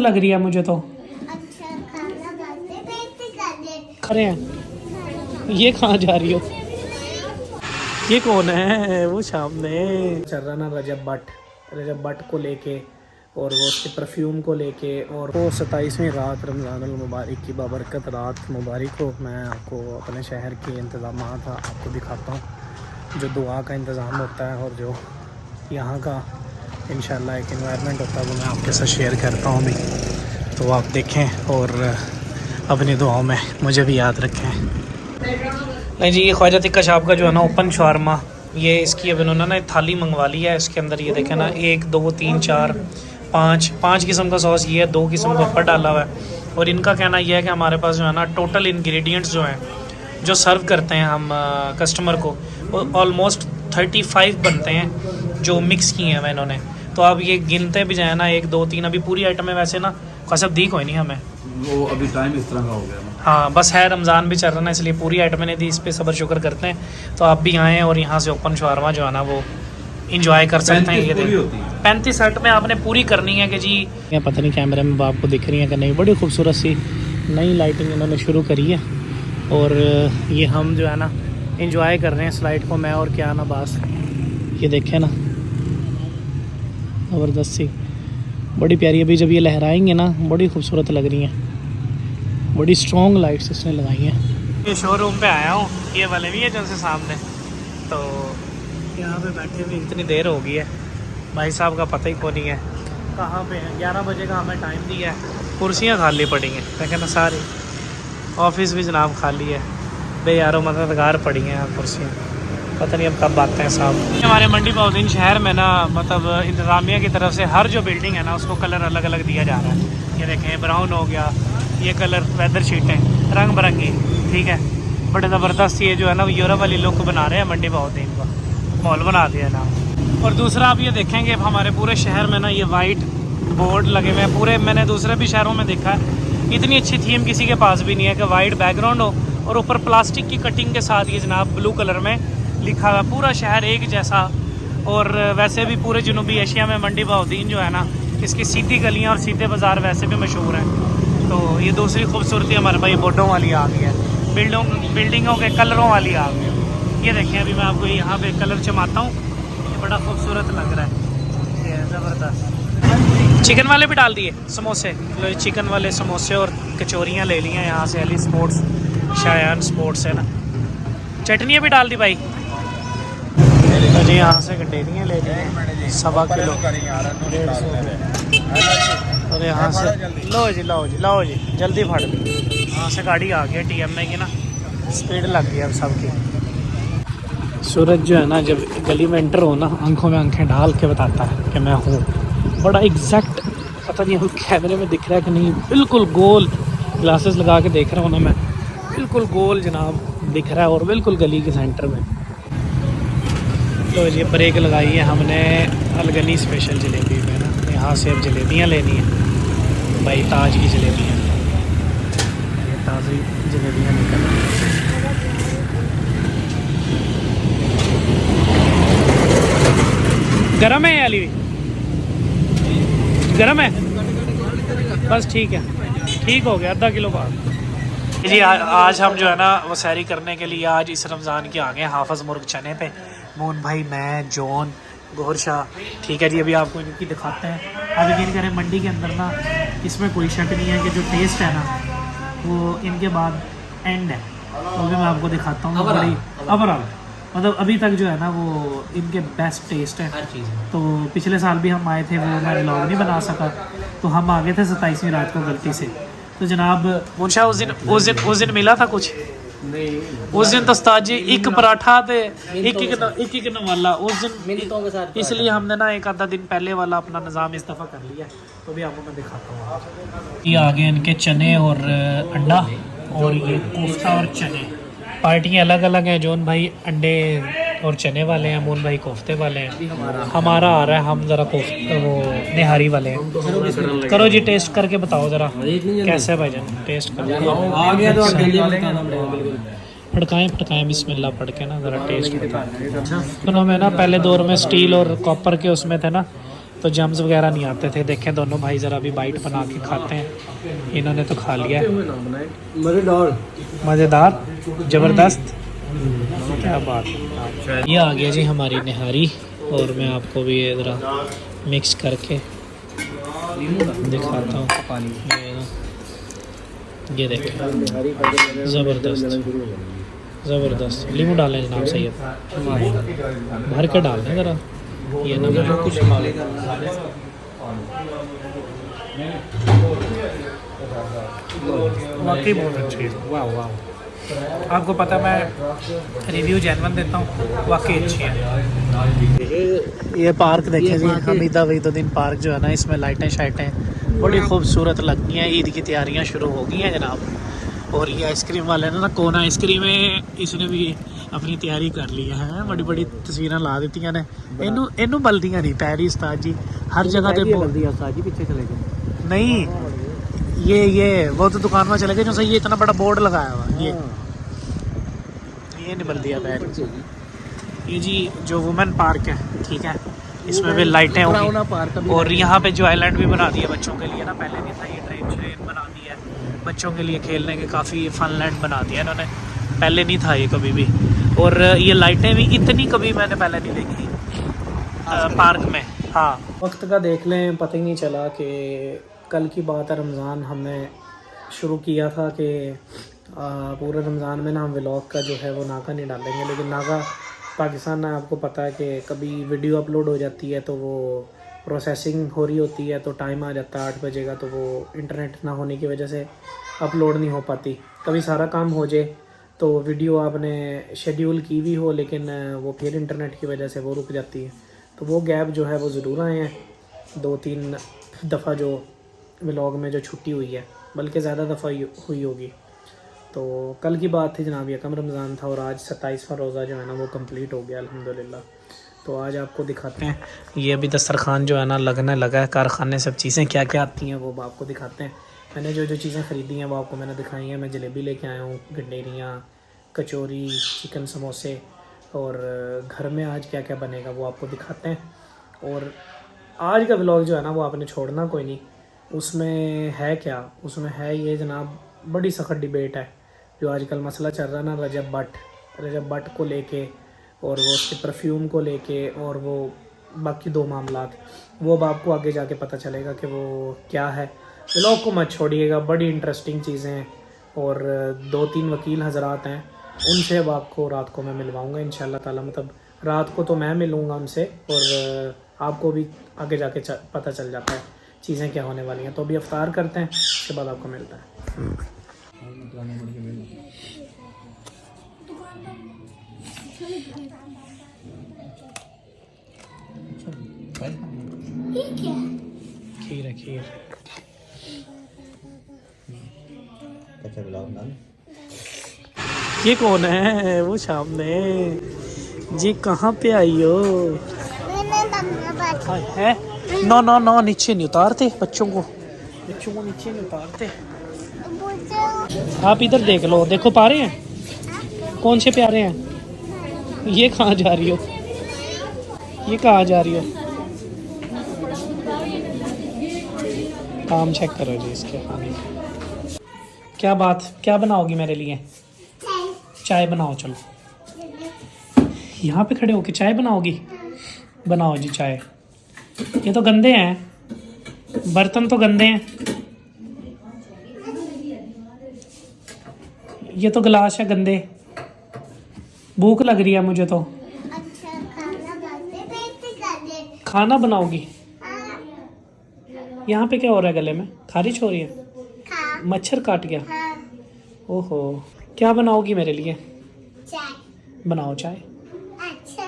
लग रही है मुझे तो। अच्छा खाना खाते अरे ये कहाँ जा रही हो? ये कौन है वो सामने चल रहा ना? रजब भट्ट को लेके और वो उसके परफ्यूम को लेके, और वो 27वीं रात रमज़ान अल मुबारक की बाबरकत रात मुबारक हो। मैं आपको अपने शहर के इंतज़ाम आपको दिखाता हूँ, जो दुआ का इंतज़ाम होता है और जो यहाँ का इंशाल्लाह एक एनवायरनमेंट होता है, वो मैं आपके साथ शेयर करता हूँ अभी। तो आप देखें और अपनी दुआओं में मुझे भी याद रखें। नहीं जी, ये ख्वाजा तिक्का शाप का जो है ना ओपन शवारमा, ये इसकी अब इन्होंने ना थाली मंगवा ली है। इसके अंदर ये देखें ना 1 2 3 4 5 किस्म का सॉस, ये है 2 किस्म का ऊपर डाला हुआ है। और इनका कहना यह है कि हमारे पास जो है ना टोटल इंग्रेडिएंट्स जो हैं जो सर्व करते हैं हम कस्टमर को, वो ऑलमोस्ट 35 बनते हैं जो मिक्स किए हैं इन्होंने। तो आप ये गिनते भी जाए ना 1 2 3, अभी पूरी आइटम है वैसे ना कसब दी कोई नहीं हमें, वो अभी टाइम इस तरह का हो गया ना। हाँ बस है, रमज़ान भी चल रहा है इसलिए पूरी आइटम नहीं दी, इस पर सब्र शुक्र करते हैं। तो आप भी आएँ और यहाँ से ओपन शवारमा जो है ना वो इंजॉय कर सकते हैं। ये 35 सेट में आपने पूरी करनी है कि जी, पता नहीं कैमरे में आपको दिख रही है कि नहीं, बड़ी खूबसूरत सी नई लाइटिंग इन्होंने शुरू करी है। और ये हम जो है ना इंजॉय कर रहे हैं स्लाइड को, मैं और क्या ना बास। ये देखें ना ज़बरदस्त सी, बड़ी प्यारी। अभी जब ये लहराएंगे ना बड़ी खूबसूरत लग रही हैं, बड़ी स्ट्रॉन्ग लाइट्स इसने लगाई हैं। ये शोरूम पे आया हूँ, ये वाले भी है जो से सामने, तो यहाँ पे बैठे हुए इतनी देर हो गई है, भाई साहब का पता ही को नहीं है कहाँ पे है। 11 बजे का हमें टाइम दिया है, कुर्सियाँ खाली पड़ी हैं देखें ना सारी, ऑफिस भी जनाब खाली है, बे यारो मददगार पड़ी हैं यहाँ कुर्सियाँ, पता नहीं अब कब आते हैं साहब। हमारे मंडी बहुद्दीन शहर में ना मतलब इंतज़ामिया की तरफ से हर जो बिल्डिंग है ना उसको कलर अलग अलग दिया जा रहा है। ये देखें ब्राउन हो गया, ये कलर वेदर शीटें रंग बिरंगी, ठीक है, बड़े ज़बरदस्त। ये जो है ना यूरोप वाली लुक बना रहे हैं मंडी बहुद्दीन का, मॉल बना दिया ना। और दूसरा आप ये देखेंगे हमारे पूरे शहर में ना ये वाइट बोर्ड लगे हुए हैं पूरे, मैंने दूसरे भी शहरों में देखा है, इतनी अच्छी थीम किसी के पास भी नहीं है कि वाइट बैकग्राउंड हो और ऊपर प्लास्टिक की कटिंग के साथ ये जनाब ब्लू कलर में लिखा हुआ, पूरा शहर एक जैसा। और वैसे भी पूरे जनूबी एशिया में मंडी बहुद्दीन जो है ना इसकी सीधी गलियाँ और सीधे बाज़ार वैसे भी मशहूर हैं। तो ये दूसरी खूबसूरती हमारे भाई बोर्डों वाली आ गई है, बिल्डिंगों के कलरों वाली आ गई है। ये देखें अभी मैं आपको यहाँ पे कलर चमाता हूँ, ये बड़ा खूबसूरत लग रहा है, ये ज़बरदस्त। चिकन वाले भी डाल दिए समोसे, चिकन वाले समोसे और कचौरियाँ ले ली हैं यहाँ से, अली स्पोर्ट्स शायान स्पोर्ट्स है ना। चटनियाँ भी डाल दी भाई, तो जी यहाँ से गंडेरियाँ ले ली 1.25 किलो 150 और यहाँ से लो जी जल्दी फट दी। यहाँ से गाड़ी आ गई TMA की ना, स्पीड लग गई अब सबकी। सूरज जो है ना जब गली में एंटर हो ना आंखों में आंखें डाल के बताता है कि मैं हूँ, बड़ा एग्जैक्ट, पता नहीं हम कैमरे में दिख रहा है कि नहीं, बिल्कुल गोल ग्लासेस लगा के देख रहा हूँ ना मैं, बिल्कुल गोल जनाब दिख रहा है और बिल्कुल गली के सेंटर में। तो ये ब्रेक लगाई है हमने अलगनी स्पेशल जलेबी में ना, यहाँ से अब जलेबियाँ लेनी है भाई, ताज की जलेबियाँ, ये ताज़ी जलेबियाँ निकल रही हैं। गरम है अली, गरम है बस, ठीक है, ठीक हो गया, 1/2 किलो बाद जी। आज हम जो है ना वो सैरी करने के लिए आज इस रमज़ान के आ गए हाफिज़ मुर्ग चने पे, मोहन भाई, मैं, जॉन, गौहर शाह, ठीक है जी। अभी आपको इनकी दिखाते हैं। अब यकीन करें मंडी के अंदर ना इसमें कोई शक नहीं है कि जो टेस्ट है ना वो इनके बाद एंड है, तो भी मैं आपको दिखाता हूँ। बड़ी ओवरऑल मतलब अभी तक जो है ना वो इनके बेस्ट टेस्ट है हर चीज़। तो पिछले साल भी हम आए थे, वो मैं व्लॉग नहीं बना सका, तो हम आ गए थे 27वीं रात को गलती से। तो जनाब मुंशा उस दिन मिला था कुछ नहीं, उस दिन तो उस्ताद जी एक पराठा थे एक नवाला उस दिन, इसलिए हमने ना 1 आधा दिन पहले वाला अपना निज़ाम इस दफ़ा कर लिया। तो भी आपको मैं दिखाता हूँ। ये आगे इनके चने और अंडा, और ये कोफ्ता और चने। पार्टियाँ अलग अलग हैं, जोन भाई अंडे और चने वाले हैं, मोहन भाई कोफ्ते वाले हैं, हमारा आ रहा है हम ज़रा कोफ्ते वो निहारी वाले हैं। करो जी टेस्ट करके बताओ ज़रा कैसे है भाईजान, टेस्ट करो। फटकाएं बिस्मिल्लाह पढ़ के ना ज़रा टेस्ट बताओ। तो मैं ना पहले दौर में स्टील और कॉपर के उसमें थे ना, तो जम्स वगैरह नहीं आते थे। देखें दोनों भाई ज़रा अभी बाइट बना के खाते हैं। इन्होंने तो खा लिया। मज़ेदार, ज़बरदस्त, क्या बात है। ये आ गया जी हमारी निहारी, और मैं आपको भी ये ज़रा मिक्स करके दिखाता हूँ। ये देखें, ज़बरदस्त ज़बरदस्त। लीमू डालें जनाब सैयद, भर के डाल दें ज़रा। ये ना कुछ वाकई बहुत अच्छी है। वाह वाह, आपको पता मैं रिव्यू जेन्युइन देता हूँ, वाकई अच्छी है। ये पार्क देखें जी, हमीदा वहीदुद्दीन पार्क जो है ना, इसमें लाइटें शाइटें बड़ी खूबसूरत लगती हैं। ईद की तैयारियां शुरू हो गई हैं जनाब। और ये आइसक्रीम वाले ने ना, कौन आइसक्रीम है, इसने भी अपनी तैयारी कर ली है। बड़ी बड़ी तस्वीरें ला दी ने। इनू बल्दियाँ नहीं पैरी उस्ताद जी, हर जगह पे पीछे चले गए। नहीं, ये वो तो दुकान में चले गए जो सही, ये इतना बड़ा बोर्ड लगाया हुआ ये नहीं बल्दिया पैर। ये जी जो वुमेन पार्क है, ठीक है, इसमें भी लाइटें होंगी। और यहाँ पे जो आइलैंड भी बना दिया बच्चों के लिए ना, पहले नहीं था। ये ट्रेन बना दी है बच्चों के लिए खेलने के, काफ़ी फन लैंड बना दिया इन्होंने, पहले नहीं था ये कभी भी। और ये लाइटें भी इतनी कभी मैंने पहले नहीं देखी पार्क में। हाँ, वक्त का देख लें, पता ही नहीं चला कि कल की बात है, रमज़ान हमने शुरू किया था कि पूरे रमज़ान में ना हम व्लॉग का जो है वो नागा नहीं डालेंगे। लेकिन नागा पाकिस्तान में आपको पता है कि कभी वीडियो अपलोड हो जाती है तो वो प्रोसेसिंग हो रही होती है, तो टाइम आ जाता है 8 बजे का, तो वो इंटरनेट ना होने की वजह से अपलोड नहीं हो पाती। कभी सारा काम हो जाए तो वीडियो आपने शेड्यूल की भी हो, लेकिन वो फिर इंटरनेट की वजह से वो रुक जाती है। तो वो गैप जो है वो ज़रूर आए हैं, 2-3 दफ़ा जो व्लॉग में जो छुट्टी हुई है, बल्कि ज़्यादा दफ़ा हुई होगी। तो कल की बात थी जनाब, यकम रमज़ान था, और आज 27वां रोज़ा जो है ना वो कंप्लीट हो गया अल्हम्दुलिल्लाह। तो आज आपको दिखाते हैं, ये अभी दस्तरखान जो है ना लगने लगा है। कारखाने सब चीज़ें क्या क्या आती हैं वो आपको दिखाते हैं। मैंने जो जो चीज़ें ख़रीदी हैं वो आपको मैंने दिखाई हैं। मैं जलेबी लेके आया हूँ, गंडेरियाँ, कचौरी, चिकन समोसे, और घर में आज क्या क्या बनेगा वो आपको दिखाते हैं। और आज का व्लॉग जो है ना वो आपने छोड़ना कोई नहीं। उसमें है क्या, उसमें है ये जनाब, बड़ी सख्त डिबेट है जो आजकल मसला चल रहा है ना, रजब भट्ट को लेके, और वो उसके परफ्यूम को लेके, और वो बाकी 2 मामलात, वो अब आपको आगे जाके पता चलेगा कि वो क्या है। व्लॉग को मत छोड़िएगा, बड़ी इंटरेस्टिंग चीज़ें हैं। और 2-3 वकील हजरात हैं, उनसे अब आपको रात को मैं मिलवाऊँगा इंशाल्लाह ताला। मतलब रात को तो मैं मिलूँगा उनसे, और आपको भी आगे जाके पता चल जाता है चीज़ें क्या होने वाली हैं। तो अभी अफ्तार करते हैं, उसके बाद आपको मिलता है। खीर है, खीर। ये कौन है वो सामने जी, कहाँ पे आई हो? है नो नो नो, नीचे नहीं उतारते बच्चों को नीचे नहीं उतारते। आप इधर देख लो, देखो पा रहे हैं कौन से प्यारे हैं। ये कहाँ जा रही हो, ये कहाँ जा रही हो? काम चेक करो जी इसके खाने। क्या बात, क्या बनाओगी मेरे लिए? चाय बनाओ, चलो यहाँ पे खड़े होके चाय बनाओगी? बनाओ जी चाय। ये तो गंदे हैं, बर्तन तो गंदे हैं। ये तो गिलास है गंदे। भूख लग रही है मुझे तो। अच्छा, खाना बनाओगी? यहाँ पे क्या हो रहा है? गले में खारिश हो रही है? मच्छर काट गया? ओहो, क्या बनाओगी मेरे लिए? चाय बनाओ चाय। अच्छा,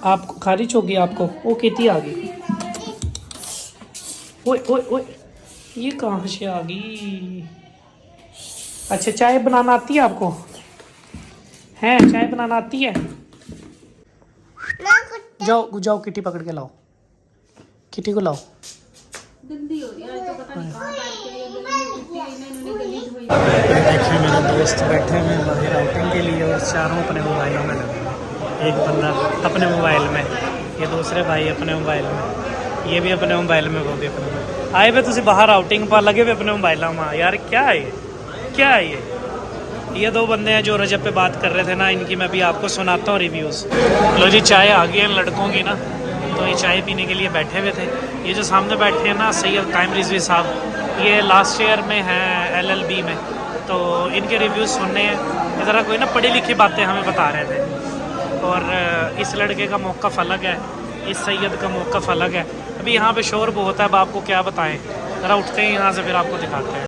आपको खारिश होगी आपको? ओ कितनी आ गई। ओए ओए ओए, ये कहाँ से आ गई? अच्छा, चाय बनाना आती है आपको? हैं, चाय बनाना आती है? जाओ जाओ, किटी पकड़ के लाओ, किटी को लाओ। गंदी हो रही है तो पता नहीं कहाँ बैठ के ये गली में कुत्ते इन्होंने गली धोई। देखिए मेरे दोस्त बैठे हैं बाहर आउटिंग के लिए, और चारों अपने मोबाइलों में लगे। एक बंदा अपने मोबाइल में, ये दूसरे भाई अपने मोबाइल में, ये भी अपने मोबाइल में, वो भी अपने मोबाइल आए पे तुम बाहर आउटिंग पर लगे हुए अपने मोबाइल में। यार क्या है ये, क्या है ये दो बंदे हैं जो रजब पे बात कर रहे थे ना, इनकी मैं भी आपको सुनाता हूँ रिव्यूज़। लो जी, चाय आ गई है लड़कों की ना, तो ये चाय पीने के लिए बैठे हुए थे। ये जो सामने बैठे हैं ना सैयद कायम रिजवी साहब, ये लास्ट ईयर में हैं LLB में, तो इनके रिव्यूज़ सुनने हैं। ज़रा कोई ना पढ़ी लिखी बातें हमें बता रहे थे। और इस लड़के का मौक़िफ़ अलग है, इस सैयद का मौक़िफ़ अलग है। अभी यहाँ पे शोर बहुत है, अब आपको क्या बताएं, ज़रा उठते हैं यहाँ से फिर आपको दिखाते हैं।